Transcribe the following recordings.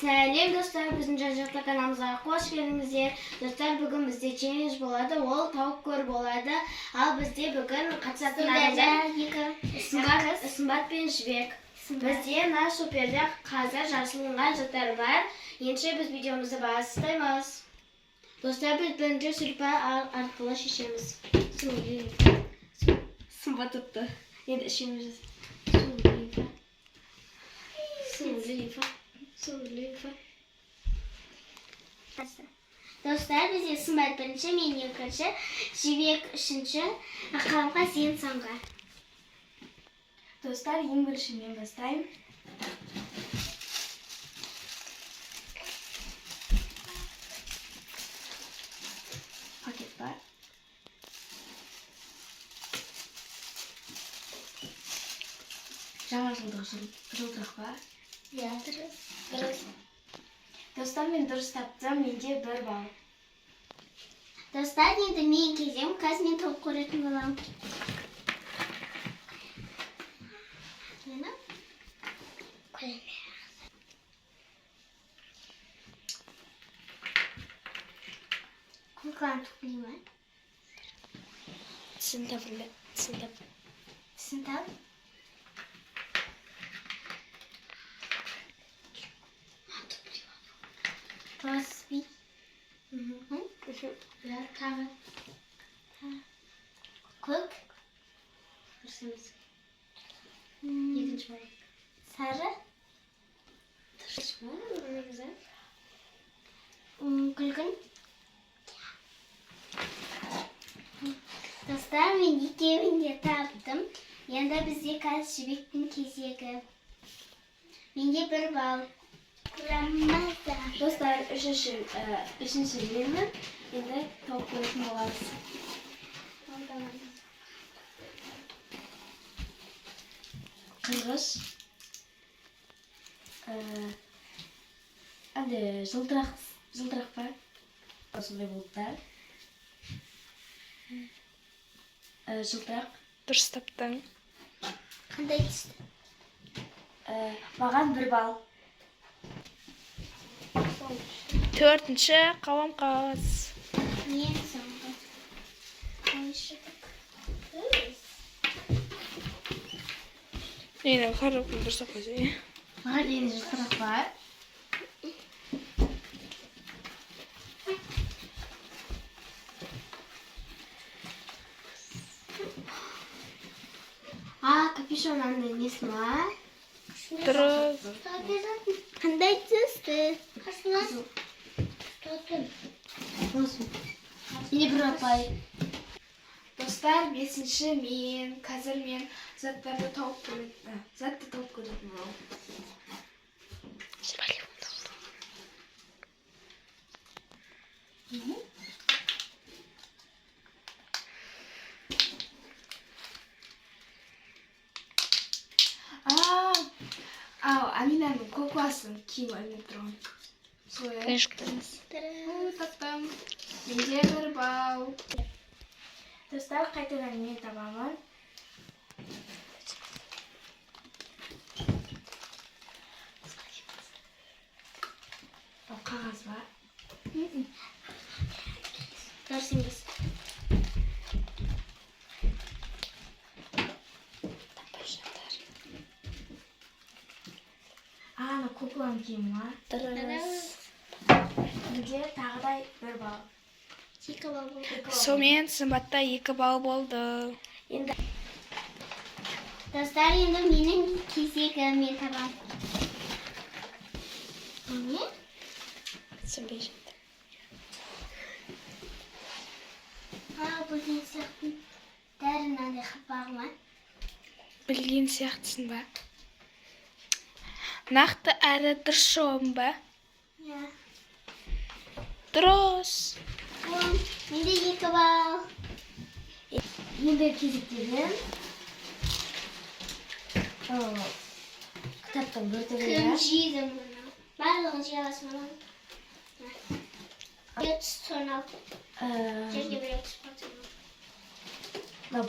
Сәлем достар, біздің Jan-jakti каналымызға қош келдіңіздер. Достар, бүгін бізде челлендж болады, ол тауып көр болады. Ал бізде бүгін қатысатын адамдар Сымбат пен Жібек. Бізде наш суперде қазір жасылынған заттар бар. Енді біз видеомызды бастаймыз. Достар, біз бірінші сүрпа арқылы шешеміз. Сымбат тұтты. Енді ішеміз. Dostlar, biz Sımbat birinci, men екінші, Жібек үшінші, қаламға сен соңғы. Dostlar, ең бірінші мен бастаймын. Пакет бар. Жаңа жылдық бар. Ya, dürüst. Dostlar, мен дұрыс таптым, менде 1 балл. Dostlar, енді мен кезем, қазір мен тауып көретін боламын. Кукланы тоқлаймын. Тісін тап. Tosbi. Biraz kahve. Kök. Hırsımız. İkinci var. Sarı. Tırışma. Ne güzel. Gülgün. Dostlar, ben ikisini taptım. Yanında bize karşı Жібектің кезегі. Менде 1 бал. Dostlar, үшінші менмін. Енді тауып көретін боламыз. Қырғыш. Әлде жылтырақ па? Осындай бұлттар. Жылтырақ. Дұрыс таптың. Қандай түсті? Маған 1 балл. 4-ші қалам қағаз. Мен соңғы. Нені қарап дұрыс қойсай. Маған енді жылтырақ бар. Капюшонның несі ма? Дұрыс. Қандай түсті? Қасына? Мені 1 апай. Достар, 5-ші мен, қазір мен заттарды тауып көретін боламын. Аминаның кокосын киім ілініп тұрған. Солай. Книжкамыз. Таптым. Менде 1 балл. Достар, қайтадан мен табамын. Қағаз бар. Дұрыс емес. Ана кукланың киімі бар. Дұрыс. Менде тағыдай 1 балл. 2 бал болды. Сонымен Сымбатта 2 балл болды. Достар, енді менің кезегім, мен табам. Не? Түсінбей жатыр. Білген сияқтың дәрі мынандай қапағы ма? Білген сияқтысын ба? Нақты әрі дұрыс жауабың ба? Ja. Дұрыс. Менде 2 бал. Енді кезектеген. Кітаптың бөлтігі Кім бар. жейді мұны? Барлығын жей аласың мұны. Соны ал. Жерге бір түсіп қатырмын.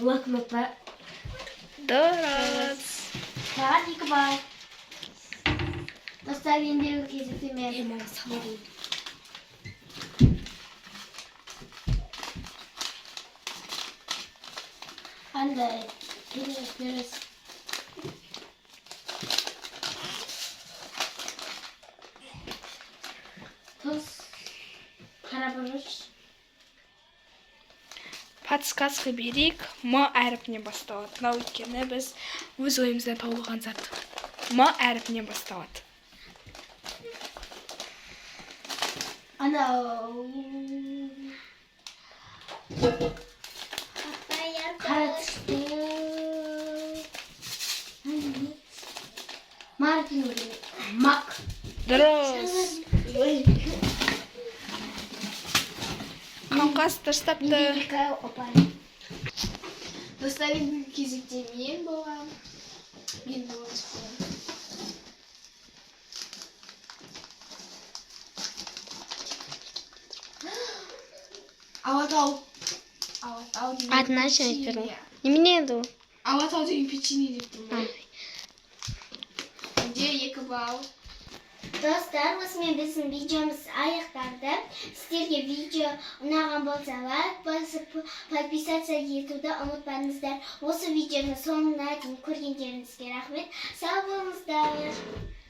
Блокнот бар. Дұрыс. Маған 2 балл. Достар, ендегі кезекте мен қандай керек бересіз. Тұз, қарабұрыш. Подсказка берейік. М әріпіне басталады. Мынау өйткені біз өз ойымыздан табылған зат. М әріпіне басталады. Анау. Қара түсті. Мартин өлі. Мак. Дұрыс. Қаңқас таштапты. Достар, ендігі кезекте мен болған. Мен болған шығын. Алатау. Алатау деген Атын айтшы, айтып печенье. беріңіз. Немене еді ол? Алатау деген печенье деп тұрмын. Менде 2 балл. Достар, осымен біздің видеомыз аяқталды. Сіздерге видео ұнаған болса лайк басып, подписаться етуді ұмытпаңыздар. Осы видеоны соңына дейін көргендеріңізге рахмет. Сау болыңыздар.